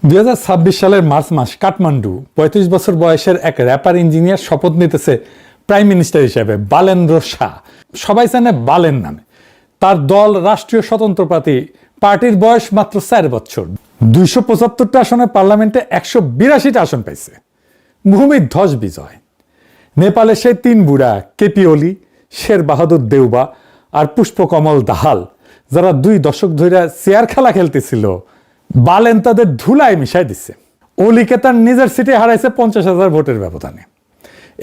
2026 সালের মার্চ মাস কাঠমান্ডু ৩৫ বছর বয়সের এক র্যাপার ইঞ্জিনিয়ার শপথ নিতেছে প্রাইম মিনিস্টার হিসেবে। বালেন্দ্র শাহ, সবাই জানে বালেন নামে। তার দল রাষ্ট্রীয় স্বতন্ত্র পার্টির বয়স মাত্র 4 বছর। 275টা আসনে পার্লামেন্টে 182টা আসন পাইছে। ভূমিধ্বস বিজয়। নেপালে সেই 3 বুড়া কেপি ওলি, শের বাহাদুর দেউবা আর পুষ্পকমল দাহাল, যারা 2 দশক ধরে চেয়ার খেলা খেলতেছিল, বালেন তাদের ধুলায় মিশাই দিচ্ছে। ওলিকে তার নিজের সিটে হারাইছে 50,000 ভোটের ব্যবধানে।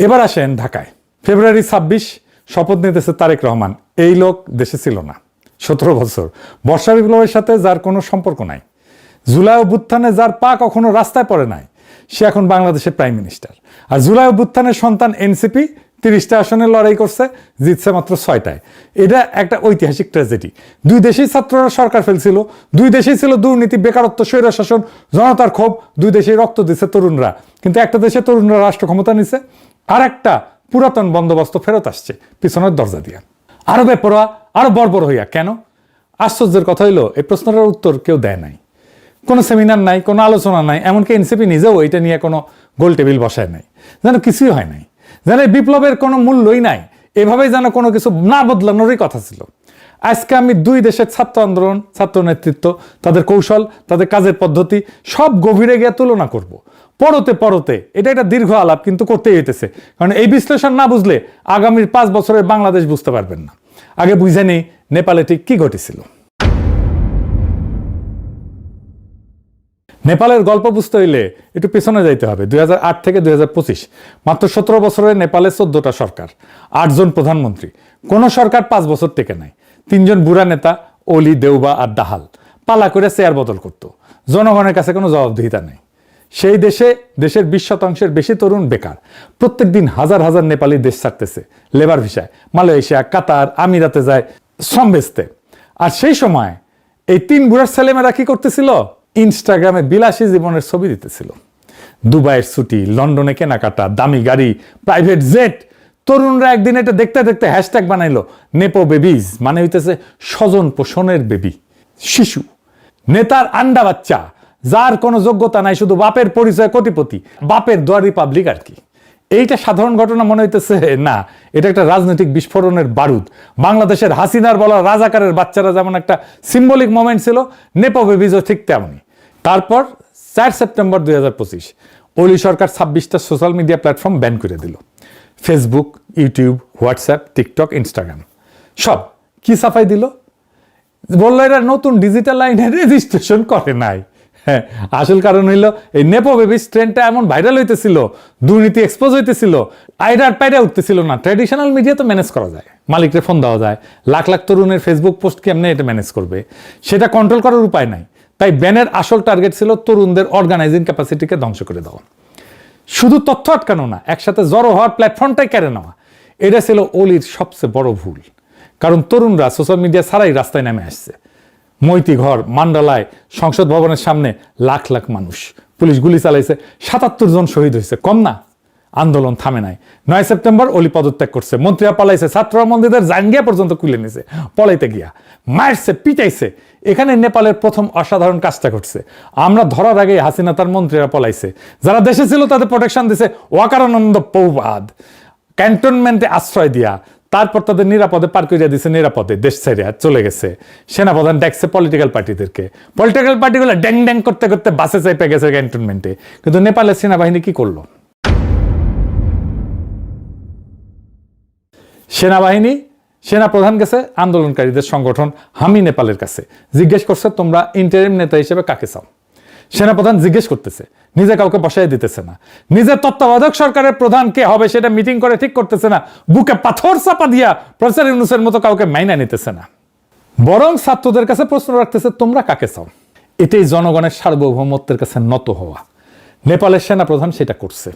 এবার আসেন ঢাকায়। ফেব্রুয়ারি 26 শপথ নিতেছে তারেক রহমান। এই লোক দেশে ছিল না 17 বছর। বর্ষা বিপ্লবের সাথে যার কোনো সম্পর্ক নাই, জুলাই অভ্যুত্থানে যার পা কখনো রাস্তায় পড়ে নাই, সে এখন বাংলাদেশের প্রাইম মিনিস্টার। আর জুলাই অভ্যুত্থানের সন্তান এনসিপি 30টা আসনে লড়াই করছে, জিতছে মাত্র 6টায়। এটা একটা ঐতিহাসিক ট্র্যাজেডি। 2 দেশেই ছাত্ররা সরকার ফেলছিল, 2 দেশেই ছিল দুর্নীতি, বেকারত্ব, স্বৈরশাসন, জনতার ক্ষোভ। 2 দেশেই রক্ত দিচ্ছে তরুণরা। কিন্তু একটা দেশে তরুণরা রাষ্ট্র ক্ষমতা নিছে, আর একটা পুরাতন বন্দোবস্ত ফেরত আসছে পিছনের দরজা দিয়া। আরো বেপরোয়া, আরো বর্বর হইয়া। কেন? আশ্চর্যের কথা হইলো এই প্রশ্নটার উত্তর কেউ দেয় নাই। কোনো সেমিনার নাই, কোনো আলোচনা নাই, এমনকি এনসিপি নিজেও এটা নিয়ে কোনো গোল টেবিল বসায় নাই। যেন কিছুই হয় নাই, যেন বিপ্লবের কোনো মূল্যই নাই। এভাবেই যেন কোনো কিছু না বদলানোরই কথা ছিল। আজকে আমি 2 দেশের ছাত্র আন্দোলন, ছাত্র নেতৃত্ব, তাদের কৌশল, তাদের কাজের পদ্ধতি সব গভীরে গিয়ে তুলনা করব। পরতে এটা একটা দীর্ঘ আলাপ, কিন্তু করতেই হইতেছে। কারণ এই বিশ্লেষণ না বুঝলে আগামীর 5 বছরের বাংলাদেশ বুঝতে পারবেন না। আগে বুঝে নেই নেপালে ঠিক কি ঘটেছিল। নেপালের গল্প বুঝতে হইলে একটু পেছনে যাইতে হবে। 2008 থেকে 2025, মাত্র 17 বছরে নেপালে 14টা সরকার, 8 জন প্রধানমন্ত্রী। কোন সরকার 5 বছর টেকে নাই। 3 জন বুড়া নেতা, ওলি, দেউবা আর দাহাল, পালা করে চেয়ার বদল করত। জনগণের কাছে কোনো জবাবদিহিতা নেই। সেই দেশের 20% বেশি তরুণ বেকার। প্রত্যেক দিন হাজার হাজার নেপালি দেশ ছাড়তেছে লেবার ভিসায়, মালয়েশিয়া, কাতার, আমিরাতে যায় শ্রম বেচতে। আর সেই সময় এই 3 বুড়ার ছেলেমেয়েরা কি করতেছিল? ইনস্টাগ্রামে বিলাসী জীবনের ছবি দিতেছিল। দুবাইয়ের ছুটি, লন্ডনে কেনাকাটা, দামি গাড়ি, প্রাইভেট জেট। তরুণরা একদিন এটা দেখতে দেখতে হ্যাশট্যাগ বানাইলো নেপো বেবিজ, মানে হইতেছে স্বজন পোষণের বেবি, শিশু। নেতার আন্ডা বাচ্চা, যার কোনো যোগ্যতা নাই, শুধু বাপের পরিচয় কোটিপতি, বাপের দোয়ারি পাবলিক আর কি। এইটা সাধারণ ঘটনা মনে হইতেছে না, এটা একটা রাজনৈতিক বিস্ফোরণের বারুদ। বাংলাদেশের হাসিনার বলা রাজাকারের বাচ্চারা যেমন একটা সিম্বলিক মোমেন্ট ছিল, নেপো বেবিজও ঠিক তেমনই। তারপর 4 সেপ্টেম্বর 2025 ওলি সরকার 26টা সোশ্যাল মিডিয়া প্ল্যাটফর্ম ব্যান করে দিল। Facebook, YouTube, WhatsApp, TikTok, Instagram সব কি সাফাই দিল? বললো এরা নতুন ডিজিটাল লাইনে রেজিস্ট্রেশন করে নাই। হ্যাঁ, আসল কারণ হইল এই নেপো বেবিস ট্রেন্ডটা এমন ভাইরাল হইতেছিল, দুর্নীতি এক্সপোজ হইতেছিল, আইডার পাইডা উঠতেছিল না। ট্র্যাডিশনাল মিডিয়া তো ম্যানেজ করা যায়, মালিকরে ফোন দেওয়া যায়। লাখ লাখ তরুণের ফেসবুক পোস্ট কেমনে এটা ম্যানেজ করবে? সেটা কন্ট্রোল করার উপায় নাই। তাই ব্যানের আসল টার্গেট ছিল তরুণদের অর্গানাইজিং ক্যাপাসিটিকে ধ্বংস করে দেওয়া। শুধু তথ্য আটকানো না, একসাথে জড়ো হওয়ার প্ল্যাটফর্মটাই কেড়ে নেওয়া। এটা ছিল ওলির সবচেয়ে বড় ভুল। কারণ তরুণরা সোশ্যাল মিডিয়া ছাড়াই রাস্তায় নেমে আসছে। মৈতীঘর, মান্ডালায়, সংসদ ভবনের সামনে লাখ লাখ মানুষ, পুলিশ গুলি চালাইছে, 77 জন শহীদ হয়েছে। কম না? আন্দোলন থামে নাই। 9 সেপ্টেম্বর ওলি পদত্যাগ করছে, মন্ত্রীরা পালাইছে, ছাত্ররা মন্দিরের জাঙ্গিয়া পর্যন্ত খুলে নিছে পলাইতে গিয়া, মারছে, পিটাইছে। এখানে নেপালের প্রথম অসাধারণ কাজটা ঘটছে। আমরা ধরার আগে হাসিনা তার মন্ত্রীরা পলাইছে। যারা দেশে ছিল তাদের প্রোটেকশন দিছে ওয়াকারানন্দ পৌবাদ, ক্যান্টনমেন্টে আশ্রয় দিয়া। তারপর তাদের নিরাপদে পার করিয়া দিছে, নিরাপদে দেশ ছেড়ে চলে গেছে। সেনাপ্রধান ডাকছে পলিটিক্যাল পার্টিদেরকে, পলিটিক্যাল পার্টিগুলো ড্যাং ড্যাং করতে করতে বাসে চাইপে গেছে ক্যান্টনমেন্টে। কিন্তু নেপালের সেনাবাহিনী কি করলো? সেনাপ্রধান গেছে আন্দোলনকারীদের সংগঠন হামি নেপালের কাছে, জিজ্ঞেস করছে তোমরা ইন্টারিম নেতা হিসেবে কাকে চাও? সেনাপ্রধান জিজ্ঞেস করতেছে, নিজে কাউকে বসাই দিতেছে না। নিজের তত্ত্বাবধায়ক সরকারের প্রধান কে হবে সেটা মিটিং করে ঠিক করতেছে না। বুকে পাথর চাপা দিয়া প্রফেসর ইউনূসের মতো কাউকে মাইনা নিতেছে না। বরং ছাত্রদের কাছে প্রশ্ন রাখতেছে তোমরা কাকে চাও? এটাই জনগণের সার্বভৌমত্বের কাছে নত হওয়া। নেপালের সেনাপ্রধান সেটা করছে,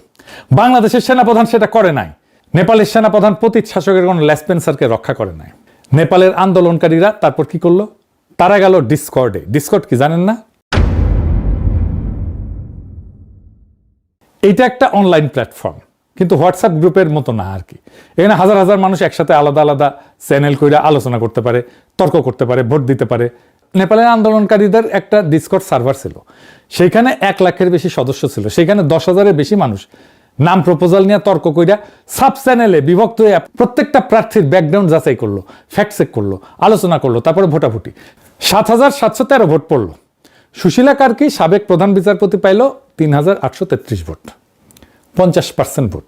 বাংলাদেশের সেনাপ্রধান সেটা করে নাই। নেপালের সেনাপ্রধান পতিত শাসকের কোন লেসপেন্সারকে রক্ষা করে নাই। নেপালের আন্দোলনকারীরা তারপর কি করলো? তারা গেল ডিসকর্ডে। ডিসকর্ড কি জানেন না? এইটা একটা অনলাইন প্ল্যাটফর্ম, কিন্তু হোয়াটসঅ্যাপ গ্রুপের মতো না আর কি। এখানে হাজার হাজার মানুষ একসাথে আলাদা আলাদা চ্যানেল করে আলোচনা করতে পারে, তর্ক করতে পারে, ভোট দিতে পারে। নেপালের আন্দোলনকারীদের একটা ডিসকর্ড সার্ভার ছিল, সেইখানে 1 লাখের বেশি সদস্য ছিল, সেখানে 10,000-এর বেশি মানুষ নাম প্রপোজাল নিয়ে তর্ক কইরা সাব চ্যানেলে বিভক্ত হয়ে প্রত্যেকটা প্রার্থীর ব্যাকগ্রাউন্ড যাচাই করলো, ফ্যাক্ট চেক করলো, আলোচনা করলো, তারপরে ভোটাভুটি 7,713 ভোট পড়লো। সুশীলা কার্কি সাবেক প্রধান বিচারপতি পাইল 3,833 ভোট, 50% ভোট।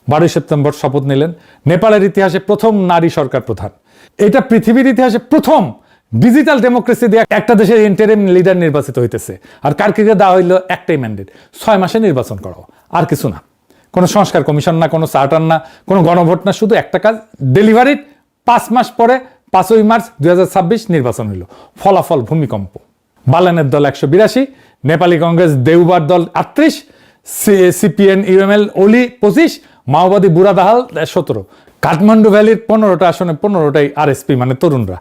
12 সেপ্টেম্বর শপথ নিলেন, নেপালের ইতিহাসে প্রথম নারী সরকার প্রধান। এটা পৃথিবীর ইতিহাসে প্রথম ডিজিটাল ডেমোক্রেসি দিয়ে একটা দেশের ইন্টারিম লিডার নির্বাচিত হইতেছে। আর কার্কিকে দেওয়া হইল একটাই ম্যান্ডেট, 6 মাসে নির্বাচন করাও, আর কিছু না। কোনো সংস্কার কমিশন না, কোনো চার্টার না, কোনো গণভোট না, শুধু একটা কাজ, ডেলিভারির 5 মাস পরে 5ই মার্চ 2026 নির্বাচন হইল। ফলাফল ভূমিকম্প। বালেনের দল 182, নেপালি কংগ্রেস দেউবার দল 38, সিপিএন ইউএমএল ওলি 25, মাওবাদী বুড়াদাহাল 17। কাঠমান্ডু ভ্যালির 15টা আসনে 15টাই আরএসপি মানে তরুণরা।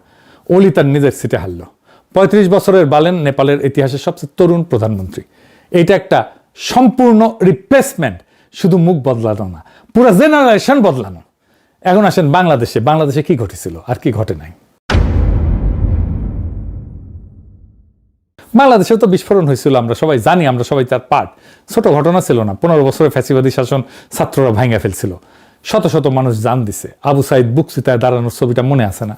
ওলি তার নিজের সিটে হারল। 35 বছরের বালেন নেপালের ইতিহাসের সবচেয়ে তরুণ প্রধানমন্ত্রী। এইটা একটা সম্পূর্ণ রিপ্লেসমেন্ট, শুধু মুখ বদলানো না, পুরো জেনারেশন বদলানো। এখন আসেন বাংলাদেশে। বাংলাদেশে কি ঘটেছিল আর কি ঘটে নাই? বাংলাদেশেও তো বিস্ফোরণ হয়েছিল, আমরা সবাই জানি, আমরা সবাই তার পার্ট। ছোট ঘটনা ছিল না। 15 বছরের ফ্যাসিবাদী শাসন ছাত্ররা ভাঙা ফেলছিল, শত শত মানুষ জান দিছে। আবু সাইদ বুকচিতায় দাঁড়ানোর ছবিটা মনে আছে না?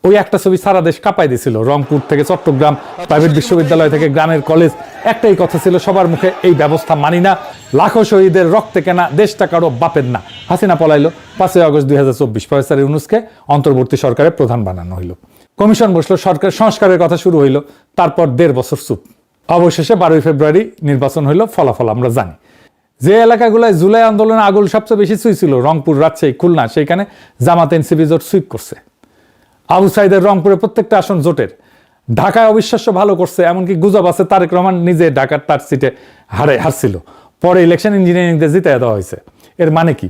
ওই একটা ছবি সারা দেশ কাঁপাই দিছিল। রংপুর থেকে চট্টগ্রাম, প্রাইভেট বিশ্ববিদ্যালয় থেকে গ্রামের কলেজ, একটাই কথা ছিল সবার মুখে, এই ব্যবস্থা মানি না, লাখো শহীদের রক্তে কেনা দেশটা কারো বাপের না। হাসিনা পলাইলো। 5 আগস্ট 2024 প্রফেসর ইউনূসকে অন্তর্বর্তী সরকারের প্রধান বানানো হইল। কমিশন বসলো, সরকার সংস্কারের কথা শুরু হইল। তারপর 1.5 বছর চুপ। অবশেষে 12 ফেব্রুয়ারি নির্বাচন হইল। ফলাফল আমরা জানি। যে এলাকাগুলোয় জুলাই আন্দোলনে আগুন সবচেয়ে বেশি ছুঁইছিল, রংপুর, রাজশাহী, খুলনা, সেইখানে জামাত এনসিপি জোট সুইপ করছে। আবু সাইদের রংপুরে প্রত্যেকটা আসন জোটের। ঢাকায় অবিশ্বাস্য ভালো করছে, এমনকি গুজব আছে তারেক রহমান নিজে ঢাকার তার সিটে হারছিল। পরে ইলেকশন ইঞ্জিনিয়ারিং দিয়ে জিতে দেওয়া হয়েছে। এর মানে কি?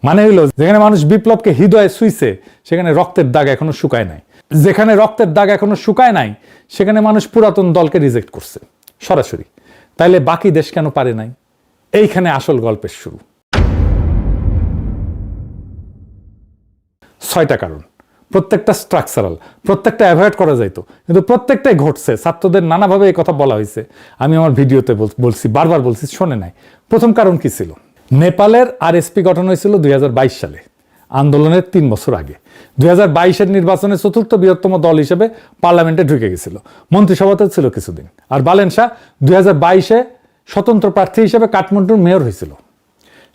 মানে হইলো, যেখানে মানুষ বিপ্লবকে হৃদয়ে ছুঁইছে, সেখানে রক্তের দাগ এখনো শুকায় নাই। যেখানে রক্তের দাগ এখনো শুকায় নাই, সেখানে মানুষ পুরাতন দলকে রিজেক্ট করছে সরাসরি। তাইলে বাকি দেশ কেন পারে নাই? এইখানে আসল গল্পের শুরু। 6টা কারণ, প্রত্যেকটা স্ট্রাকচারাল, প্রত্যেকটা অ্যাভয়েড করা যাইতো, কিন্তু প্রত্যেকটাই ঘটছে। ছাত্রদের নানাভাবে এই কথা বলা হয়েছে, আমি আমার ভিডিওতে বলছি, বারবার বলছি, শোনে নাই। প্রথম কারণ কি ছিল? নেপালের আরএসপি গঠন হয়েছিল 2022 সালে, আন্দোলনের 3 বছর আগে। 2022-এর নির্বাচনে 4র্থ বৃহত্তম দল হিসেবে পার্লামেন্টে ঢুকে গেছিল, মন্ত্রিসভাতে ছিল কিছুদিন। আর বালেন শাহ 2022-এ স্বতন্ত্র প্রার্থী হিসেবে কাঠমান্ডুর মেয়র হয়েছিল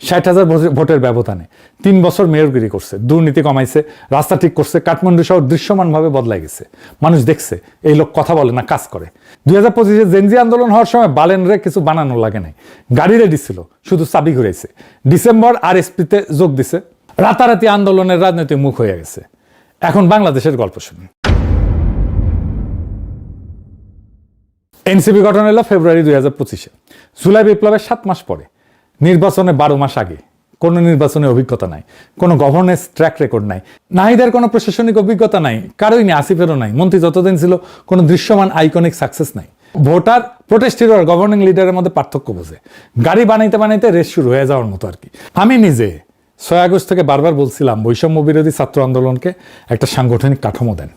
60,000 ভোটের ব্যবধানে। 3 বছর মেয়রগিরি করছে, দুর্নীতি কমাইছে, রাস্তা ঠিক করছে। কাঠমান্ডু শহর দৃশ্যমানভাবে বদলাই গেছে। মানুষ দেখছে এই লোক কথা বলে না, কাজ করে। 2025-এ জেনজি আন্দোলন হওয়ার সময় বালেনরে কিছু বানানো লাগে নাই, গাড়ি রেডি ছিল, শুধু চাবি ঘুরাইছে। ডিসেম্বর আরএসপিতে যোগ দিছে, রাতারাতি আন্দোলনের রাজনৈতিক মুখ হয়ে গেছে। এখন বাংলাদেশের গল্প শুনি। এনসিপি গঠন হলো ফেব্রুয়ারি 2025-এ, জুলাই বিপ্লবের 7 মাস পরে। নির্বাচনে 12 মাস আগে। কোনো নির্বাচনে অভিজ্ঞতা নাই, কোনো গভর্নেন্স ট্র্যাক রেকর্ড নাই, নাহিদের কোনো প্রশাসনিক অভিজ্ঞতা নাই, কারোই নেই, আসিফেরও নাই। মন্ত্রী যতদিন ছিল কোনো দৃশ্যমান আইকনিক সাকসেস নাই। ভোটার, প্রোটেস্ট হিরো আর গভর্নিং লিডারের মধ্যে পার্থক্য বোঝে। গাড়ি বানাইতে বানাইতে রেস শুরু হয়ে যাওয়ার মতো আর কি। আমি নিজে 6 আগস্ট থেকে বারবার বলছিলাম, বৈষম্য বিরোধী ছাত্র আন্দোলনকে একটা সাংগঠনিক কাঠামো দেন,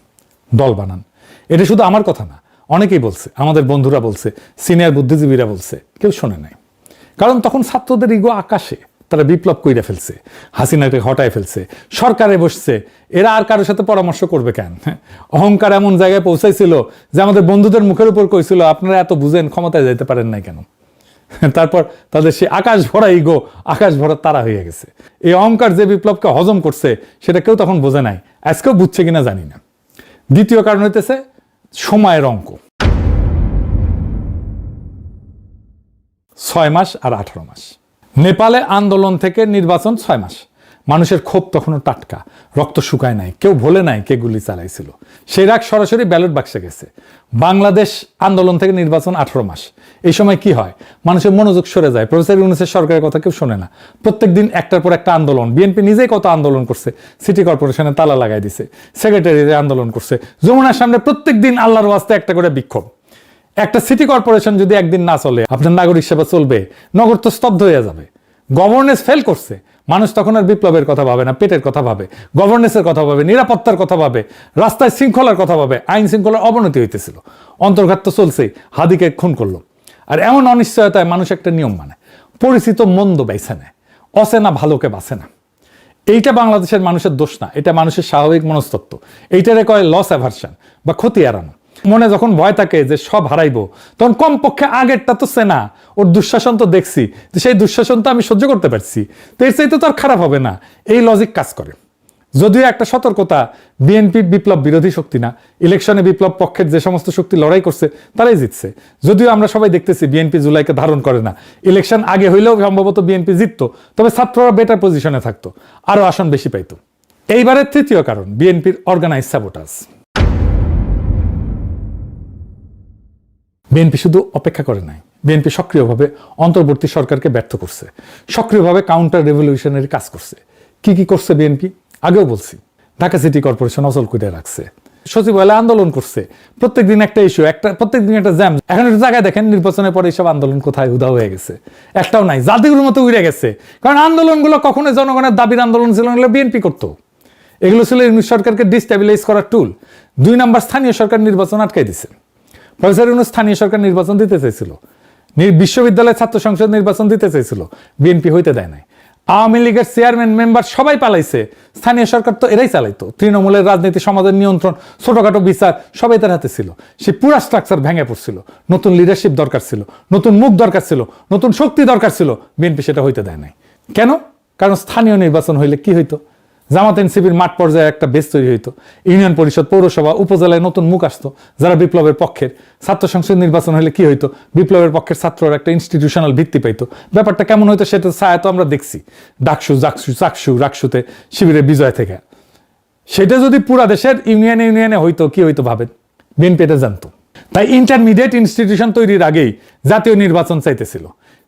দল বানান। এটা শুধু আমার কথা না, অনেকেই বলছে, আমাদের বন্ধুরা বলছে, সিনিয়র বুদ্ধিজীবীরা বলছে, কেউ শোনে নাই। কারণ তখন ছাত্রদের ইগো আকাশে, তারা বিপ্লব কইরা ফেলছে, হাসিনাকে হটায় ফেলছে, সরকারে বসছে, এরা আর কারোর সাথে পরামর্শ করবে কেন? অহংকার এমন জায়গায় পৌঁছাইছিল যে আমাদের বন্ধুদের মুখের উপর কইছিল, আপনারা এত বুঝেন, ক্ষমতায় যাইতে পারেন নাই কেন? তারপর তাদের সে আকাশ ভরা ইগো, আকাশ ভরা তারা হয়ে গেছে। এই অহংকার যে বিপ্লবকে হজম করছে, সেটা কেউ তখন বোঝে নাই, আজকেও বুঝছে কিনা জানি না। দ্বিতীয় কারণ হইতেছে সময়ের অঙ্ক। 6 মাস আর 18 মাস। নেপালে আন্দোলন থেকে নির্বাচন 6 মাস। মানুষের ক্ষোভ তখনও টাটকা, রক্ত শুকায় নাই, কেউ ভোলে নাই কে গুলি চালাইছিল। সেই রাগ সরাসরি ব্যালট বাক্সে গেছে। বাংলাদেশ আন্দোলন থেকে নির্বাচন 18 মাস। এই সময় কি হয়? মানুষের মনোযোগ সরে যায়, প্রফেসর ইউনূসের সরকারের কথা কেউ শোনে না। প্রত্যেক দিন একটার পর একটা আন্দোলন। বিএনপি নিজেই কত আন্দোলন করছে, সিটি কর্পোরেশনে তালা লাগাই দিছে, সেক্রেটারিতে আন্দোলন করছে, যমুনার সামনে প্রত্যেক দিন আল্লাহর ওয়াস্তে একটা করে বিক্ষোভ। একটা সিটি কর্পোরেশন যদি একদিন না চলে, আপনার নাগরিক সেবা চলবে? নগর তো স্তব্ধ হয়ে যাবে। গভর্নেন্স ফেল করছে, মানুষ তখন আর বিপ্লবের কথা ভাবে না, পেটের কথা ভাবে, গভর্নেন্সের কথা ভাবে, নিরাপত্তার কথা ভাবে, রাস্তায় শৃঙ্খলার কথা ভাবে। আইন শৃঙ্খলার অবনতি হইতেছিল, অন্তর্ঘাত তো চলছেই, হাদিকে খুন করলো। আর এমন অনিশ্চয়তায় মানুষ একটা নিয়ম মানে, পরিচিত মন্দ বেছে নেয়, অচেনা ভালোকে বাঁচে না। এইটা বাংলাদেশের মানুষের দোষ না, এটা মানুষের স্বাভাবিক মনস্তত্ত্ব। এইটারে কয় লস অ্যাভারশন বা ক্ষতি এড়ানো। মনে যখন ভয় থাকে যে সব হারাইবো, তখন কমপক্ষে আগেরটা তো চেনা, ওর দুঃশাসন তো দেখছি, তো সেই দুঃশাসন তো আমি সহ্য করতে পারছি, তো এর চাইতে তো আর খারাপ হবে না, এই লজিক কাজ করে। যদিও একটা সতর্কতা, বিএনপি বিপ্লব বিরোধী শক্তি না, ইলেকশনে বিপ্লব পক্ষের যে সমস্ত শক্তি লড়াই করছে তারাই জিতছে। যদিও আমরা সবাই দেখতেছি বিএনপি জুলাইকে ধারণ করে না, ইলেকশন আগে হইলেও সম্ভবত বিএনপি জিততো, তবে ছাত্ররা বেটার পজিশনে থাকতো, আরো আসন বেশি পাইতো। এইবারের তৃতীয় কারণ, বিএনপির অর্গানাইজ স্যাবোটাজ। বিএনপি শুধু অপেক্ষা করে নাই, বিএনপি সক্রিয়ভাবে অন্তর্বর্তী সরকারকে ব্যর্থ করছে, সক্রিয়ভাবে কাউন্টার রেভলিউশনারি কাজ করছে। কি কি করছে বিএনপি? আগেও বলছি, ঢাকা সিটি কর্পোরেশন অচল করে রাখছে, সচিবালয় আন্দোলন করছে, প্রত্যেকদিন একটা ইস্যু, প্রত্যেকদিন একটা জ্যাম। এখন একটা জায়গায় দেখেন নির্বাচনের পরে এইসব আন্দোলন কোথায় উদা হয়ে গেছে, একটাও নাই, জাতিগুলোর মতো উড়ে গেছে। কারণ আন্দোলনগুলো কখনোই জনগণের দাবির আন্দোলন ছিল না, বিএনপি করতো। এগুলো ছিল ইউনিট সরকারকে ডিস্টেবিলাইজ করার টুল। 2 নাম্বার, স্থানীয় সরকার নির্বাচন আটকাই দিছে। প্রফেসর ইউনূস স্থানীয় সরকার নির্বাচন দিতে চাইছিল, বিশ্ববিদ্যালয় ছাত্র সংসদ নির্বাচন দিতে চাইছিল, বিএনপি হইতে দেয় নাই। আওয়ামী লীগের চেয়ারম্যান মেম্বার সবাই পালাইছে, স্থানীয় সরকার তো এরাই চালাইতো। তৃণমূলের রাজনীতি, সমাজের নিয়ন্ত্রণ, ছোটখাটো বিচার সবাই তার হাতে ছিল। সে পুরা স্ট্রাকচার ভেঙে পড়ছিল। নতুন লিডারশিপ দরকার ছিল, নতুন মুখ দরকার ছিল, নতুন শক্তি দরকার ছিল, বিএনপি সেটা হইতে দেয় নাই। কেন? কারণ স্থানীয় নির্বাচন হইলে কি হইতো? জামাত এনসিপির মাঠ পর্যায়ে একটা বেস তৈরি হইতো, ইউনিয়ন পরিষদ, পৌরসভা, উপজেলায় নতুন মুখ আসতো যারা বিপ্লবের পক্ষের। ছাত্র সংসদ নির্বাচন হলে কি হইতো? বিপ্লবের পক্ষের ছাত্ররা একটা ইনস্টিটিউশনাল ভিত্তি পাইতো। ব্যাপারটা কেমন হইতো সেটা ছায়া তো আমরা দেখছি, ডাকসু, রাকসুতে শিবিরের বিজয় থেকে। সেটা যদি পুরা দেশের ইউনিয়নে হইতো, কি হইতো ভাবেন? বিএনপি এটা জানতো। তাই ইন্টারমিডিয়েট ইনস্টিটিউশন তৈরির আগেই জাতীয় নির্বাচন চাইতেছিল।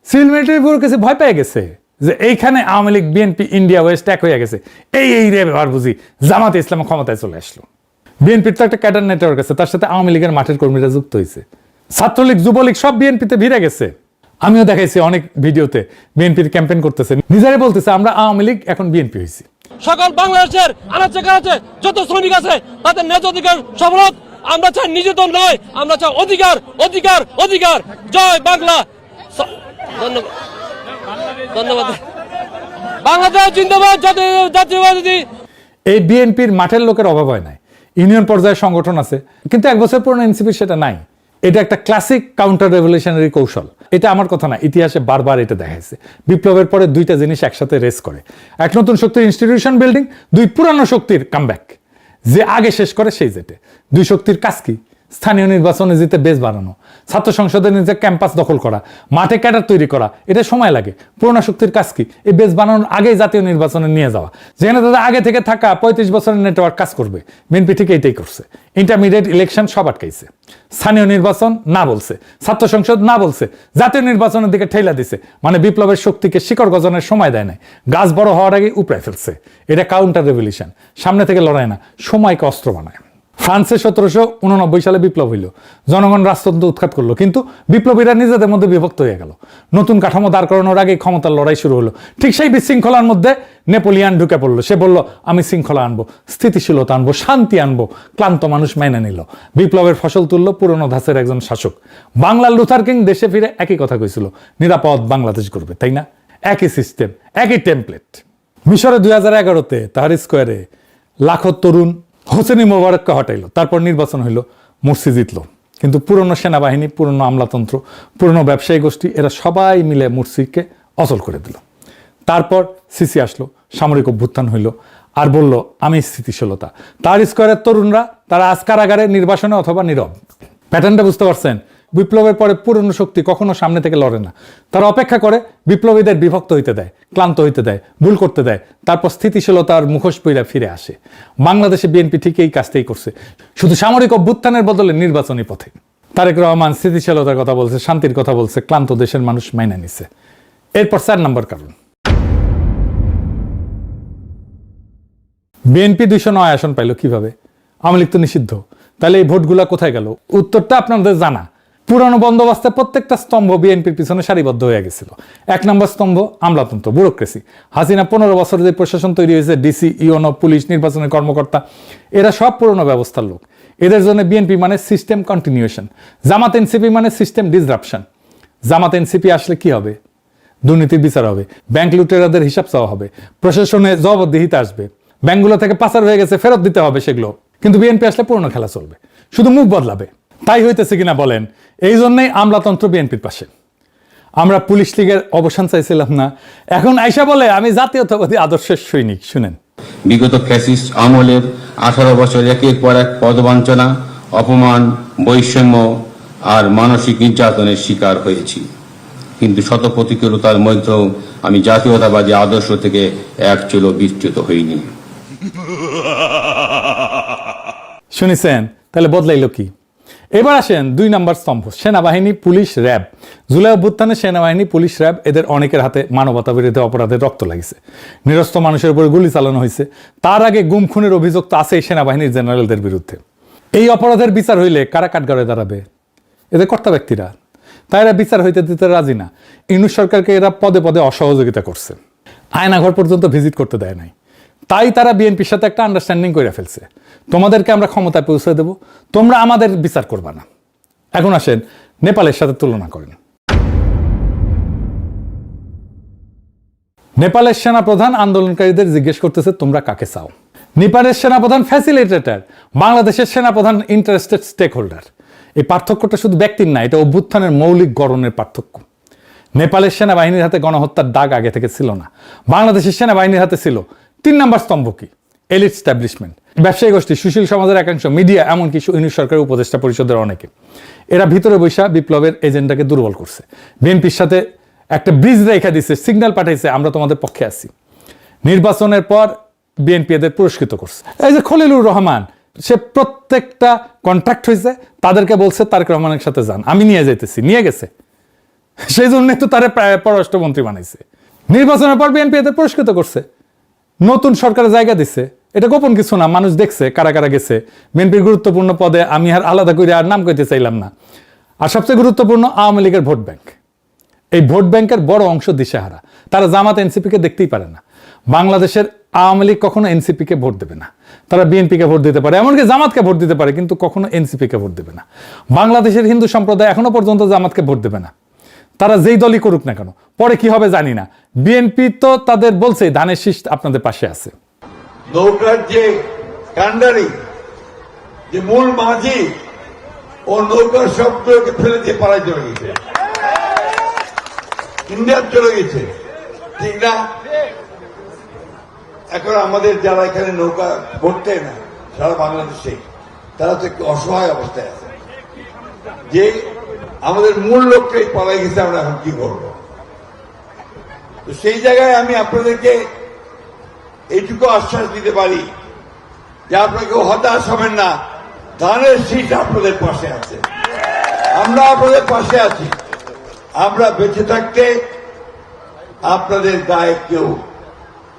সিভিল মিলিটারি ব্যুরো কাছে ভয় পেয়ে গেছে যে এইখানে Awami League, BNP, India West এক হয়ে গেছে, এই রে ব্যবহার বুঝি জামাতে ইসলাম ক্ষমতায় চলে আসলো। বিএনপির তো একটা ক্যাডার নেটওয়ার্ক আছে, তার সাথে আওয়ামী লীগের মাঠের কর্মীরা যুক্ত হয়েছে। ছাত্রলীগ, যুবলীগ সব বিএনপিতে ভিড়ে গেছে। আমিও দেখাইছি অনেক ভিডিওতে, বিএনপির ক্যাম্পেইন করতেছে, নিজেরাই বলতেছে আমরা আওয়ামী লীগ, এখন বিএনপি হয়েছি। সকল বাংলাদেশের আনাচে কানাচে যত শ্রমিক আছে তাদের ন্যায্য অধিকার সফল হোক। আমরা চাই নিজেদের নয়, আমরা চাই অধিকার, অধিকার, অধিকার। জয় বাংলা। ধন্যবাদ, ধন্যবাদ। বাংলাদেশ জিন্দাবাদ, জাতীয়বাদী। এই বিএনপির মাঠের লোকের অভাব হয় নাই, ইউনিয়ন পর্যায়ে সংগঠন আছে, কিন্তু 1 বছর পুরনো এনসিপির সেটা নাই। এটা একটা ক্লাসিক কাউন্টার রেভলিউশনারি কৌশল। এটা আমার কথা না, ইতিহাসে বারবার এটা দেখাইছে। বিপ্লবের পরে 2টা জিনিস একসাথে রেস করে, এক নতুন শক্তির ইনস্টিটিউশন বিল্ডিং, 2 পুরানো শক্তির কামব্যাক। যে আগে শেষ করে সেই জেটে। 2 শক্তির কাজ কি? স্থানীয় নির্বাচনে জিতে বেস বানানো, ছাত্র সংসদের নিজে ক্যাম্পাস দখল করা, মাঠে ক্যাডার তৈরি করা, এটা সময় লাগে। পুরোনো শক্তির কাজ কি? এই বেস বানানোর আগেই জাতীয় নির্বাচনে নিয়ে যাওয়া, যেখানে তাদের আগে থেকে থাকা 35 বছরের নেটওয়ার্ক কাজ করবে। বিএনপি ঠিক এইটাই করছে। ইন্টারমিডিয়েট ইলেকশন সব আটকাইছে, স্থানীয় নির্বাচন না বলছে, ছাত্র সংসদ না বলছে, জাতীয় নির্বাচনের দিকে ঠেলা দিছে। মানে বিপ্লবের শক্তিকে শিকড় গজনের সময় দেয় নাই, গাছ বড় হওয়ার আগে উপড়ায় ফেলছে। এটা কাউন্টার রেভলিউশন, সামনে থেকে লড়াই না, সময়কে অস্ত্র বানায়। ফ্রান্সে 1789 সালে বিপ্লব হইল, জনগণ রাজতন্ত্র উৎখাত করলো, কিন্তু বিপ্লবীরা নিজেদের মধ্যে বিভক্ত হয়ে গেল। নতুন কাঠামো দাঁড় করানোর আগে ক্ষমতার লড়াই শুরু হলো। ঠিক সেই বিশৃঙ্খলার মধ্যে নেপোলিয়ান ঢুকে পড়লো। সে বলল আমি শৃঙ্খলা আনবো, স্থিতিশীলতা আনবো, শান্তি আনবো। ক্লান্ত মানুষ মেনে নিল। বিপ্লবের ফসল তুললো পুরনো ধাঁচের একজন শাসক। বাংলার লুথার কিং দেশে ফিরে একই কথা কইছিল, নিরাপদ বাংলাদেশ করবে, তাই না? একই সিস্টেম, একই টেমপ্লেট। মিশরে 2011-তে তাহরির স্কোয়ারে লাখো তরুণ হোসেনি মোবারককে হটাইলো, তারপর নির্বাচন হইল, মুরসি জিতলো। কিন্তু পুরনো সেনাবাহিনী, পুরনো আমলাতন্ত্র, পুরনো ব্যবসায়ী গোষ্ঠী, এরা সবাই মিলে মুরসিকে অচল করে দিল। তারপর সিসি আসলো, সামরিক অভ্যুত্থান হইল, আর বলল আমি স্থিতিশীলতা। তাহরির স্কোয়ারের তরুণরা তারা আজ কারাগারে, নির্বাসনে অথবা নীরব। প্যাটার্নটা বুঝতে পারছেন? বিপ্লবের পরে পুরনো শক্তি কখনো সামনে থেকে লড়ে না, তারা অপেক্ষা করে, বিপ্লবীদের বিভক্ত হইতে দেয়, ক্লান্ত হইতে দেয়, ভুল করতে দেয়, তারপর স্থিতিশীলতার মুখোশ পইরা ফিরে আসে। বাংলাদেশে বিএনপি ঠিক এই কাজটাই করছে, শুধু সামরিক অভ্যুত্থানের বদলে নির্বাচনী পথে। তারেক রহমান স্থিতিশীলতার কথা বলছে, শান্তির কথা বলছে, ক্লান্ত দেশের মানুষ মাইনা নিছে। এরপর 4 নম্বর কারণ, বিএনপি 209 আসন পাইল কিভাবে? আওয়ামী লীগ তো নিষিদ্ধ, তাহলে এই ভোটগুলা কোথায় গেল? উত্তরটা আপনাদের জানা, পুরানো বন্দোবস্তে প্রত্যেকটা স্তম্ভ বিএনপির পিছনে সারিবদ্ধ হয়ে গেছিল। 1 নম্বর স্তম্ভ আমলাতন্ত্র, ব্যুরোক্রেসি। হাসিনা 15 বছরে যে প্রশাসন তৈরি হয়েছে, ডিসি, ইউনো, পুলিশ, নির্বাচনের কর্মকর্তা, এরা সব পুরনো ব্যবস্থার লোক। এদের জন্য বিএনপি মানে সিস্টেম কন্টিনিউশন, জামাত এনসিপি মানে সিস্টেম ডিসরাপশন। জামাত এনসিপি আসলে কি হবে? দুর্নীতির বিচার হবে, ব্যাংক লুটেরাদের হিসাব চাওয়া হবে, প্রশাসনে জবাবদিহিতা আসবে, ব্যাংকগুলো থেকে পাচার হয়ে গেছে ফেরত দিতে হবে সেগুলো। কিন্তু বিএনপি আসলে পুরনো খেলা চলবে, শুধু মুখ বদলাবে। তাই হইতেছে কিনা বলেন? এই জন্যই আমলাতন্ত্র বিএনপির পাশে। আমরা পুলিশ লীগের অবসান চাইছিলাম না, এখন আইসা বলে আমি জাতীয়তাবাদী আদর্শের সৈনিক। শুনেন, বিগত ফ্যাসিস্ট আমলের 18 বছর একের পর এক পদবঞ্চনা, অপমান, বৈষম্য আর মানসিক নির্যাতনের শিকার হয়েছি, কিন্তু শত প্রতিকূলতার মধ্যেও আমি জাতীয়তাবাদী আদর্শ থেকে এক চুলো বিচ্যুত হইনি। শুনেছেন? তাহলে বদলাইল কি? এবার আসেন 2 নম্বর স্তম্ভ, সেনাবাহিনী, পুলিশ, র্যাব। জুলাই অভ্যুত্থানে সেনাবাহিনী, পুলিশ, র্যাব এদের অনেকের হাতে মানবতা বিরোধী অপরাধের রক্ত লাগিছে, নিরস্ত্র মানুষের উপরে গুলি চালানো হয়েছে। তার আগে গুম খুনের অভিযোগ তো আছে সেনাবাহিনীর জেনারেলদের বিরুদ্ধে। এই অপরাধের বিচার হইলে কারা কাঠগড়ায় দাঁড়াবে? এদের কর্তা ব্যক্তিরা। তাই এরা বিচার হইতে দিতে রাজি না। ইউনূস সরকারকে এরা পদে পদে অসহযোগিতা করছে, আয়নাঘর পর্যন্ত ভিজিট করতে দেয় নাই। তাই তারা বিএনপির সাথে একটা আন্ডারস্ট্যান্ডিং করে ফেলছে, তোমাদেরকে আমরা ক্ষমতায় পৌঁছে দেব, তোমরা আমাদের বিচার করবা না। এখন আসেন নেপালের সাথে তুলনা করেন। নেপালের সেনাপ্রধান আন্দোলনকারীদের জিজ্ঞেস করতেছে তোমরা কাকে চাও। নেপালের সেনাপ্রধান ফ্যাসিলিটেটর, বাংলাদেশের সেনাপ্রধান ইন্টারেস্টেড স্টেক হোল্ডার। এই পার্থক্যটা শুধু ব্যক্তির না, এটা অভ্যুত্থানের মৌলিক গড়নের পার্থক্য। নেপালের সেনাবাহিনীর হাতে গণহত্যার দাগ আগে থেকে ছিল না, বাংলাদেশের সেনাবাহিনীর হাতে ছিল। 3 নম্বর স্তম্ভ কি? এলিট স্ট্যাবলিশমেন্ট, ব্যবসায়ী গোষ্ঠী, সুশীল সমাজের একাংশ, মিডিয়া, এমনকি ইউনূস সরকারের উপদেষ্টা পরিষদের অনেকে। এরা ভিতরে বৈশা বিপ্লবের এজেন্ডাকে দুর্বল করছে, বিএনপির সাথে একটা ব্রিজ রেখা দিচ্ছে, সিগন্যাল পাঠাইছে আমরা তোমাদের পক্ষে আছি। নির্বাচনের পর বিএনপি এদের পুরস্কৃত করছে। এই যে খলিলুর রহমান, সে প্রত্যেকটা কন্ট্রাক্ট হয়েছে, তাদেরকে বলছে তারেক রহমানের সাথে যান, আমি নিয়ে যাইতেছি, নিয়ে গেছে। সেই জন্য তো তারা পররাষ্ট্রমন্ত্রী বানাইছে। নির্বাচনের পর বিএনপি এদের পুরস্কৃত করছে, নতুন সরকারের জায়গা দিচ্ছে। এটা গোপন কিছু না, মানুষ দেখছে কারা কারা গেছে বিএনপির গুরুত্বপূর্ণ পদে। আমি আর আলাদা করে আর নাম কইতে চাইলাম না। আর সবচেয়ে গুরুত্বপূর্ণ আওয়ামী লীগের ভোট ব্যাংক। এই ভোট ব্যাংকের বড় অংশ দিশেহারা, তারা জামাত এনসিপিকে দেখতেই পারে না। বাংলাদেশের আওয়ামী লীগ কখনো এনসিপিকে ভোট দেবে না, তারা বিএনপিকে ভোট দিতে পারে, এমনকি জামাতকে ভোট দিতে পারে, কিন্তু কখনো এনসিপিকে ভোট দেবে না। বাংলাদেশের হিন্দু সম্প্রদায় এখনো পর্যন্ত জামাতকে ভোট দেবে না, তারা যেই দলই করুক না কেন। পরে কি হবে জানি না। বিএনপি তো তাদের বলছে ধানের শীষ আপনাদের পাশে আছে। নৌকার যে কান্ডারি, যে মূল মাঝি, ও নৌকার সবগুলোকে ফেলে দিয়ে পালায় চলে গেছে, ইন্ডিয়া চলে গেছে, ঠিক না? এখন আমাদের যারা এখানে নৌকা ভরতে না সারা বাংলাদেশে, তারা তো একটু অসহায় অবস্থায় আছে, যে আমাদের মূল লোকটাই পালাই গেছে, আমরা এখন কি করবো? তো সেই জায়গায় আমি আপনাদেরকে এইটুকু আশ্বাস দিতে পারি যে আপনাকে হতাশ হবেন না, ধানের শীষ আপনাদের পাশে আছে, আমরা আপনাদের পাশে আছি। আমরা বেঁচে থাকতে আপনাদের গায়ে কেউ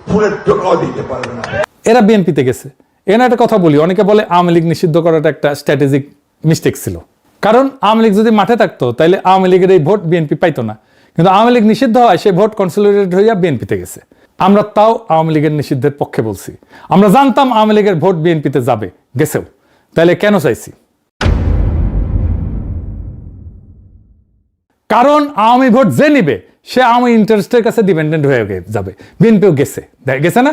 ফুলের টোকাও দিতে পারবে না। এরা বিএনপিতে গেছে। এখানে একটা কথা বলি, অনেকে বলে আওয়ামী লীগ নিষিদ্ধ করাটা একটা স্ট্র্যাটেজিক মিস্টেক ছিল, কারণ আওয়ামী লীগ যদি মাঠে থাকতো তাহলে আওয়ামী লীগের এই ভোট বিএনপি পাইতো না। কিন্তু আওয়ামী লীগ নিষিদ্ধ হয়, সেই ভোট কনসলিডেটেড হইয়া বিএনপিতে গেছে। আমরা তাও আওয়ামী লীগের নিষিদ্ধের পক্ষে বলছি। আমরা জানতাম আওয়ামী লীগের ভোট বিএনপিতে যাবে, গেছেও, তাহলে কেন চাইছি? কারণ আওয়ামী ভোট যে নিবে সে আওয়ামী ইন্টারেস্টের কাছে ডিপেন্ডেন্ট হয়ে যাবে। বিএনপিও গেছে, গেছে না?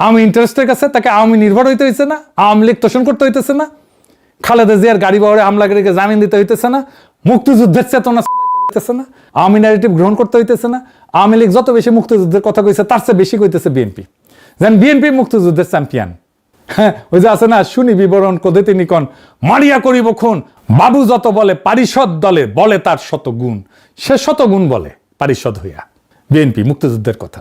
আওয়ামী ইন্টারেস্টের কাছে তাকে আওয়ামী নির্ভর হইতে হইছে না, আওয়ামী লীগ তোষণ করতে হইতেছে না, খালেদা জিয়ার গাড়ি বহরে হামলাকারীকে জামিন দিতে হইতেছে না, মুক্তিযুদ্ধের চেতনা হইতেছে না, আওয়ামী ন্যারেটিভ গ্রহণ করতে হইতেছে না। আওয়ামী লীগ যত বেশি মুক্তিযুদ্ধের কথা কইছে তার চেয়ে বেশি কইতেছে বিএনপি, যেন বিএনপি মুক্তিযুদ্ধের চ্যাম্পিয়ন। হ্যাঁ, ওই যে আছে না, শুনি বিবরণ কোদে তিনি কন, মারিয়া করিব খুন, বাবু যত বলে পারিষদ দলে বলে তার শত গুণ, সে শত গুণ বলে পারিষদ হইয়া। বিএনপি মুক্তিযুদ্ধের কথা।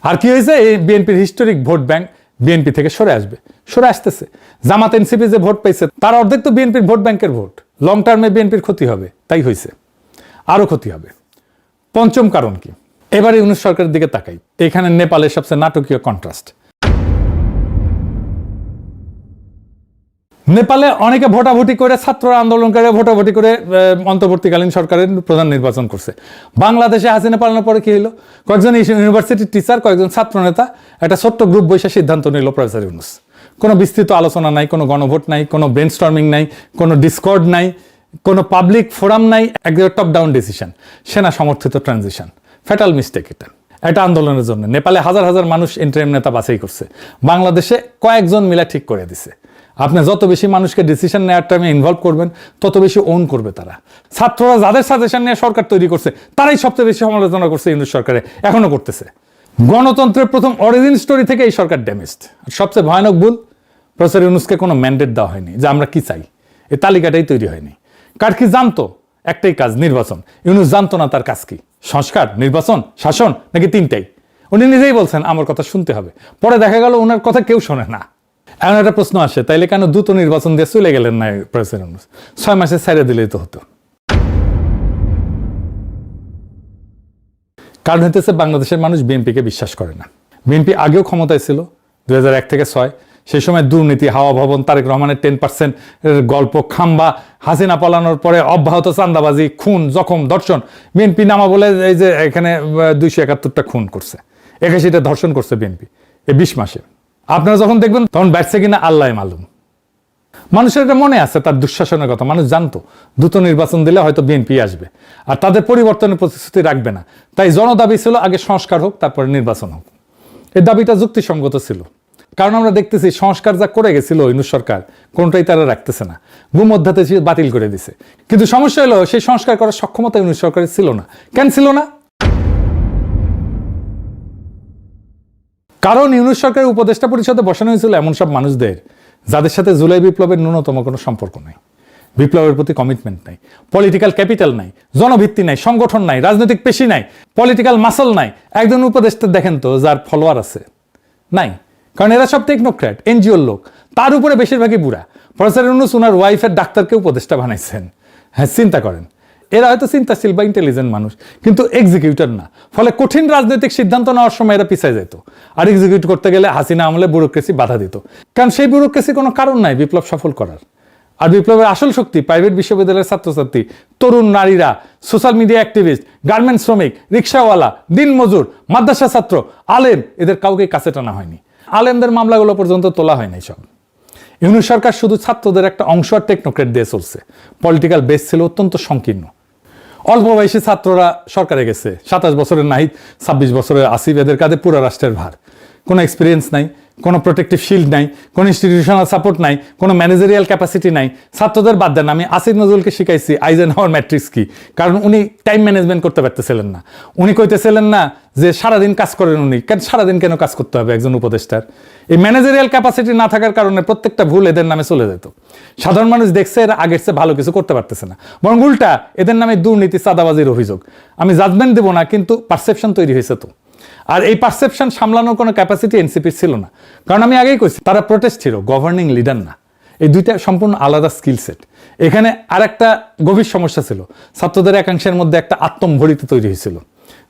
আর কি হয়েছে? এই বিএনপির হিস্টোরিক ভোট ব্যাংক বিএনপি থেকে সরে আসবে, সরে আসতেছে। জামাত এনসিপি যে ভোট পাইছে তার অর্ধেক তো বিএনপির ভোট ব্যাংকের ভোট। লং টার্মে বিএনপির ক্ষতি হবে, তাই হয়েছে, আরো ক্ষতি হবে। পঞ্চম কারণ কি? এবারে ইউনূস সরকারের দিকে তাকাই। এখানে নেপালের সবচেয়ে নাটকীয় কন্ট্রাস্ট। নেপালে অনেকে ভোটাভুটি করে, ছাত্ররা আন্দোলন করে ভোটাভুটি করে অন্তর্বর্তীকালীন সরকারের প্রধান নির্বাচন করছে। বাংলাদেশে হাসিনা পালানোর পরে কি হলো? কয়েকজন ইউনিভার্সিটির টিচার, কয়েকজন ছাত্র নেতা একটা ছোট্ট গ্রুপ বসে সিদ্ধান্ত নিল প্রফেসর ইউনূস। কোনো বিস্তৃত আলোচনা নাই, কোনো গণভোট নাই, কোনো ব্রেনস্টর্মিং নাই, কোনো ডিসকর্ড নাই, কোনো পাবলিক ফোরাম নাই, একদম টপ ডাউন ডিসিশন, সেনা সমর্থিত ট্রানজিশন। ফ্যাটাল মিস্টেক এটা। একটা আন্দোলনের জন্য নেপালে হাজার হাজার মানুষ ইন্টারিম নেতা বাছাই করছে, বাংলাদেশে কয়েকজন মিলে ঠিক করে দিছে। আপনি যত বেশি মানুষকে ডিসিশন নেওয়ার টাইমে ইনভলভ করবেন, তত বেশি ওন করবে তারা। ছাত্ররা যাদের সাজেশন নিয়ে সরকার তৈরি করছে, তারাই সবচেয়ে বেশি সমালোচনা করছে ইউনূস সরকারে, এখনো করতেছে। গণতন্ত্রের প্রথম অরিজিন স্টোরি থেকে এই সরকার ড্যামেজড। সবচেয়ে ভয়ানক ভুল, প্রফেসর ইউনূসকে কোনো ম্যান্ডেট দেওয়া হয়নি যে আমরা কি চাই, এই তালিকাটাই তৈরি হয়নি। কার কি জানতো? একটাই কাজ, নির্বাচন। ইউনূস জানতো না তার কাজ কি, সংস্কার, নির্বাচন, শাসন, নাকি তিনটাই। উনি নিজেই বলছেন আমার কথা শুনতে হবে, পরে দেখা গেল ওনার কথা কেউ শোনে না। এমন একটা প্রশ্ন আসে, তাইলে কেন দ্রুত নির্বাচন দিয়ে চলে গেলেন না প্রফেসর ইউনূস? 6 মাসে ছেড়ে দিলেই তো হতো। কারণ হইতেছে বাংলাদেশের মানুষ বিএনপিকে বিশ্বাস করে না। বিএনপি আগেও ক্ষমতায় ছিল 2001 থেকে 6, সেই সময় দুর্নীতি, হাওয়া ভবন, তারেক রহমানের 10% গল্প, খাম্বা, হাসিনা পালানোর পরে অব্যাহত চান্দাবাজি, খুন, জখম, ধর্ষণ। বিএনপি নামা বলে এই যে এখানে 271টা খুন করছে, 81টা ধর্ষণ করছে বিএনপি এই 20 মাসে। আপনারা যখন দেখবেন তখন ব্যাটছে কিনা আল্লাহ মালুম। মানুষের এটা মনে আছে তার দুঃশাসনের কথা, মানুষ জানতো দ্রুত নির্বাচন দিলে হয়তো বিএনপি আসবে আর তাদের পরিবর্তনের প্রতিশ্রুতি রাখবে না। তাই জনদাবি ছিল আগে সংস্কার হোক, তারপরে নির্বাচন হোক। এই দাবিটা যুক্তিসঙ্গত ছিল, কারণ আমরা দেখতেছি সংস্কার যা করে গেছিল ইউনূস সরকার, কোনটাই তারা রাখতেছে না, ভূমধ্যতে বাতিল করে দিছে। কিন্তু সমস্যা হলো সেই সংস্কার করার সক্ষমতা ইউনূস সরকারের ছিল না। কেন ছিল না? কারণ ইউনূস সরকারের উপদেষ্টা পরিষদে বসানো হয়েছিল এমন সব মানুষদের যাদের সাথে জুলাই বিপ্লবের ন্যূনতম কোনো সম্পর্ক নাই, বিপ্লবের প্রতি কমিটমেন্ট নাই, পলিটিক্যাল ক্যাপিটাল নাই, জনভিত্তি নাই, সংগঠন নাই, রাজনৈতিক পেশি নাই, পলিটিক্যাল মাসল নাই। একজন উপদেষ্টা দেখেন তো যার ফলোয়ার আছে? নাই। কারণ এরা সব টেকনোক্র্যাট, এনজিওর লোক, তার উপরে বেশিরভাগই বুড়া। প্রফেসর ইউনূস ওনার ওয়াইফের ডাক্তারকে উপদেষ্টা বানাইছেন। হ্যাঁ, চিন্তা করেন, এরা হয়তো চিন্তাশীল বা ইন্টেলিজেন্ট মানুষ, কিন্তু এক্সিকিউটর না। ফলে কঠিন রাজনৈতিক সিদ্ধান্ত নেওয়ার সময় এরা পিছিয়ে যেত, আর এক্সিকিউট করতে গেলে হাসিনা আমলে ব্যুরোক্রেসি বাধা দিত। কারণ সেই ব্যুরোক্রেসি কোনো কারণ নাই বিপ্লব সফল করার। আর বিপ্লবের আসল শক্তি প্রাইভেট বিশ্ববিদ্যালয়ের ছাত্রছাত্রী, তরুণ নারীরা, সোশ্যাল মিডিয়া অ্যাক্টিভিস্ট, গার্মেন্টস শ্রমিক, রিক্সাওয়ালা, দিনমজুর, মাদ্রাসা ছাত্র, আলেম, এদের কাউকে কাছে টানা হয়নি। আলেমদের মামলাগুলো পর্যন্ত তোলা হয় নাই সব। ইউনূস সরকার শুধু ছাত্রদের একটা অংশ আর টেকনোক্রেট দিয়ে চলছে। পলিটিক্যাল বেস ছিল অত্যন্ত সংকীর্ণ। অল্প বয়সী ছাত্ররা সরকারে গেছে, 27 বছরের নাহিদ, 26 বছরের আসিফ, এদের কাঁধে পুরো রাষ্ট্রের ভার। কোনো এক্সপিরিয়েন্স নাই, কোনো প্রোটেক্টিভ শিল্ড নাই, কোনো ইনস্টিটিউশনাল সাপোর্ট নাই, কোনো ম্যানেজারিয়াল ক্যাপাসিটি নাই। ছাত্রদের বাদ দেন, আমি আসিফ নজরুলকে শিখাইছি আইজেনহাওয়ার ম্যাট্রিক্স কি, কারণ উনি টাইম ম্যানেজমেন্ট করতে পারতেছিলেন না। উনি কইতেছিলেন না যে সারাদিন কাজ করেন উনি, কেন সারাদিন কেন কাজ করতে হবে একজন উপদেষ্টার? এই ম্যানেজারিয়াল ক্যাপাসিটি না থাকার কারণে প্রত্যেকটা ভুল এদের নামে চলে যেত। সাধারণ মানুষ দেখছে এরা আগের চেয়ে ভালো কিছু করতে পারতেছে না, বরং উল্টা এদের নামে দুর্নীতি, চাঁদাবাজির অভিযোগ। আমি জাজমেন্ট দেবো না, কিন্তু পারসেপশন তৈরি হয়েছে তো। আর এই পারসেপশন সামলানোর কোনো ক্যাপাসিটি এনসিপির ছিল না, কারণ আমি আগেই কইছি তারা প্রোটেস্ট ছিল, গভর্নিং লিডার না। এই দুইটা সম্পূর্ণ আলাদা স্কিল সেট। এখানে আর একটা গভীর সমস্যা ছিল, ছাত্রদের একাংশের মধ্যে একটা আত্মম্ভরিত তৈরি হয়েছিল,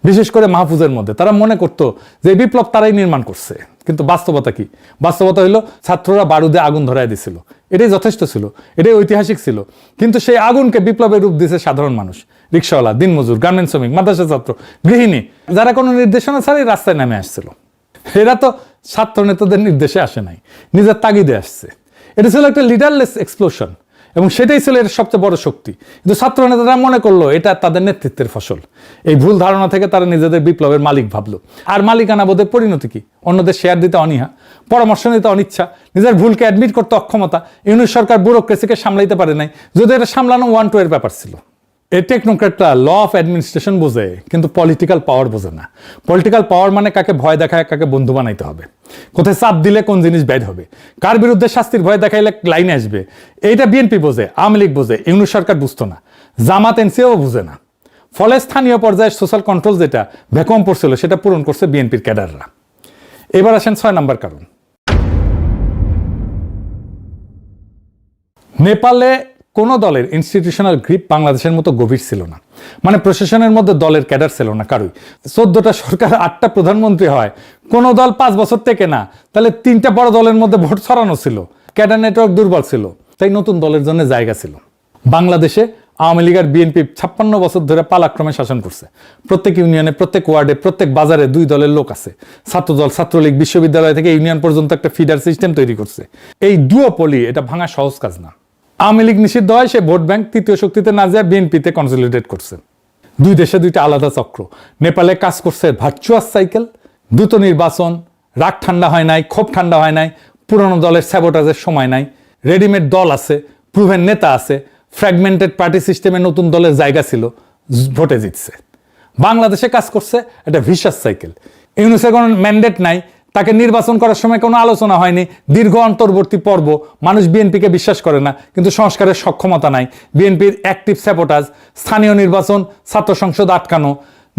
বিশেষ করে মাহফুজের মধ্যে। তারা মনে করতো যে বিপ্লব তারাই নির্মাণ করছে, কিন্তু বাস্তবতা কি? বাস্তবতা হইলো ছাত্ররা বারুদে আগুন ধরায় দিছিল, এটাই যথেষ্ট ছিল, এটাই ঐতিহাসিক ছিল। কিন্তু সেই আগুনকে বিপ্লবের রূপ দিয়েছে সাধারণ মানুষ, রিক্সাওয়ালা, দিনমজুর, গার্মেন্টস শ্রমিক, মাদ্রাসা ছাত্র, গৃহিণী, যারা কোনো নির্দেশনা ছাড়াই রাস্তায় নেমে আসছিল। এরা তো ছাত্র নেতাদের নির্দেশে আসে নাই, নিজের তাগিদে আসছে। এটা ছিল একটা লিডারলেস এক্সপ্লোশন, এবং সেটাই ছিল এর সবচেয়ে বড় শক্তি। কিন্তু ছাত্র নেতারা মনে করলো এটা তাদের নেতৃত্বের ফসল। এই ভুল ধারণা থেকে তারা নিজেদের বিপ্লবের মালিক ভাবলো। আর মালিকানা বোধের পরিণতি কি? অন্যদের শেয়ার দিতে অনীহা, পরামর্শ নিতে অনিচ্ছা, নিজের ভুলকে অ্যাডমিট করতে অক্ষমতা। ইউনূস সরকার ব্যুরোক্রেসিকে সামলাইতে পারে নাই, যদি এটা সামলানো 1-2 এর ব্যাপার ছিল। এই টেকনোক্রেটরা ল অফ অ্যাডমিনিস্ট্রেশন বোঝে, কিন্তু পলিটিক্যাল পাওয়ার বোঝে না। পলিটিক্যাল পাওয়ার মানে কাকে ভয় দেখায়, কাকে বন্ধু বানাইতে হবে, কোথায় চাপ দিলে কোন জিনিস ব্যাড হবে, কার বিরুদ্ধে শাস্তির ভয় দেখাইলে লাইনে আসবে। এইটা বিএনপি বোঝে, আওয়ামী লীগ বোঝে, ইউনূস সরকার বুঝতো না, জামাত এনসিও বুঝে না। ফলে স্থানীয় পর্যায়ে সোশ্যাল কন্ট্রোল যেটা ভ্যাকুয়াম পড়ছিল, সেটা পূরণ করছে বিএনপির ক্যাডাররা। এবার আসেন 6 নম্বর কারণ। নেপালে কোনো দলের ইনস্টিটিউশনাল গ্রিপ বাংলাদেশের মতো গভীর ছিল না। মানে প্রশাসনের মধ্যে দলের ক্যাডার ছিল না কারোই। 14টা সরকার, 8টা প্রধানমন্ত্রী হয়, কোনো দল 5 বছর থেকে না, তাহলে 3টা বড় দলের মধ্যে ভোট ছড়ানো ছিল, ক্যাডার নেটওয়ার্ক দুর্বল ছিল। তাই নতুন দলের জন্য জায়গা ছিল। বাংলাদেশে আওয়ামী লীগ আর বিএনপি 56 বছর ধরে পালাক্রমে শাসন করছে। প্রত্যেক ইউনিয়নে, প্রত্যেক ওয়ার্ডে, প্রত্যেক বাজারে 2 দলের লোক আছে। ছাত্রদল, ছাত্রলীগ, বিশ্ববিদ্যালয় থেকে ইউনিয়ন পর্যন্ত একটা ফিডার সিস্টেম তৈরি করছে। এই ডুওপলি এটা ভাঙা সহজ কাজ না। আওয়ামী লীগ নিষিদ্ধ হয়, সে ভোট ব্যাংক তৃতীয় শক্তিতে না যায় বিএনপিতে কনসলিডেট করছে। 2 দেশে 2টা আলাদা চক্র। নেপালে কাজ করছে ভার্চুয়াস সাইকেল, দ্রুত নির্বাচন, রাগ ঠান্ডা হয় নাই, ক্ষোভ ঠান্ডা হয় নাই, পুরনো দলের স্যাবোটাজের সময় নাই, রেডিমেড দল আছে, প্রুভেন নেতা আছে, ফ্র্যাগমেন্টেড পার্টি সিস্টেমে নতুন দলের জায়গা ছিল, ভোটে জিতছে। বাংলাদেশে কাজ করছে একটা ভিশাস সাইকেল। ইউনুসের কোনো ম্যান্ডেট নাই, তাকে নির্বাচন করার সময় কোনো আলোচনা হয়নি, দীর্ঘ অন্তর্বর্তী পর্ব, মানুষ বিএনপিকে বিশ্বাস করে না, কিন্তু সংস্কারের সক্ষমতা নাই, বিএনপির অ্যাক্টিভ স্যাবোটাজ, স্থানীয় নির্বাচন, ছাত্র সংসদ আটকানো,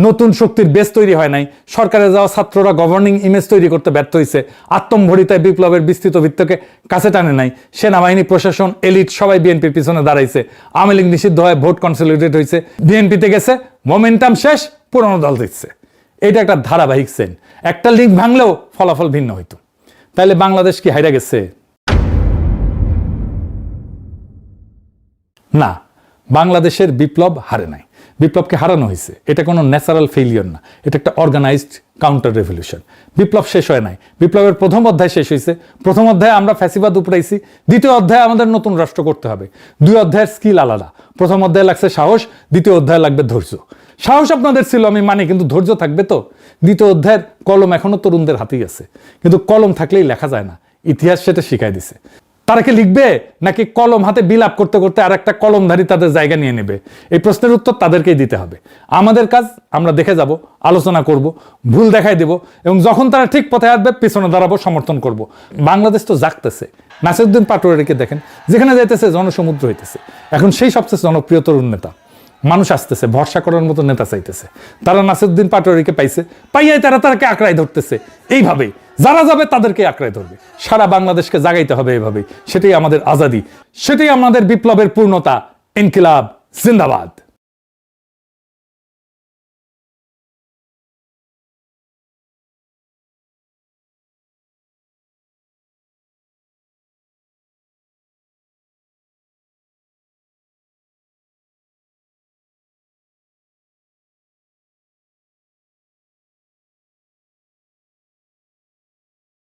নতুন শক্তির বেস তৈরি হয় নাই, সরকারে যাওয়া ছাত্ররা গভর্নিং ইমেজ তৈরি করতে ব্যর্থ হয়েছে, আত্মম্ভরিতায় বিপ্লবের বিস্তৃত ভিত্তিকে কাছে টানে নাই, সেনাবাহিনী, প্রশাসন, এলিট সবাই বিএনপির পিছনে দাঁড়াইছে, আওয়ামী লীগ নিষিদ্ধ হয়, ভোট কনসলিডেট হয়েছে, বিএনপিতে গেছে, মোমেন্টাম শেষ, পুরনো দল দিচ্ছে। এটা একটা ধারাবাহিক সেন। একটা লিগ ভাঙলেও ফলাফল ভিন্ন হইতো। তাইলে বাংলাদেশ কি হাইরা গেছে? না, বাংলাদেশের বিপ্লব হারে নাই, বিপ্লবকে হারানো হয়েছে। এটা কোনো ন্যাচারাল ফেইলিয়র না, এটা একটা অর্গানাইজড কাউন্টার রেভলিউশন। বিপ্লব শেষ হয় নাই, বিপ্লবের প্রথম অধ্যায় শেষ হয়েছে। প্রথম অধ্যায়ে আমরা ফ্যাসিবাদ উপড়াইছি, দ্বিতীয় অধ্যায়ে আমাদের নতুন রাষ্ট্র করতে হবে। 2 অধ্যায়ের স্কিল আলাদা। প্রথম অধ্যায়ে লাগছে সাহস, দ্বিতীয় অধ্যায়ে লাগবে ধৈর্য। সাহস আপনাদের ছিল আমি মানি, কিন্তু ধৈর্য থাকবে তো। দ্বিতীয় অধ্যায়ের কলম এখনো তরুণদের হাতেই আছে, কিন্তু কলম থাকলেই লেখা যায় না, ইতিহাস সেটা শিখাই দিছে। তারা কি লিখবে, নাকি কলম হাতে বিলাপ করতে করতে আর একটা কলমধারী তাদের জায়গা নিয়ে নেবে? এই প্রশ্নের উত্তর তাদেরকেই দিতে হবে। আমাদের কাজ, আমরা দেখে যাব, আলোচনা করব, ভুল দেখাই দেব, এবং যখন তারা ঠিক পথে আসবে পিছনে দাঁড়াবো, সমর্থন করব। বাংলাদেশ তো জাগতেছে। নাসিরউদ্দিন পাটোয়ারিকে দেখেন, যেখানে যাইতেছে জনসমুদ্র হইতেছে। এখন সেই সবচেয়ে জনপ্রিয় তরুণ নেতা। মানুষ আসতেছে, ভরসা করার মতো নেতা চাইতেছে। তারা নাসিরউদ্দিন পাটোয়ারিকে পাইছে, পাইয়াই তারাকে আঁকড়ায় ধরতেছে। এইভাবেই যারা যাবে তাদেরকে আঁকড়ায় ধরবে। সারা বাংলাদেশকে জাগাইতে হবে এভাবেই। সেটাই আমাদের আজাদি, সেটাই আমাদের বিপ্লবের পূর্ণতা। ইনকিলাব জিন্দাবাদ।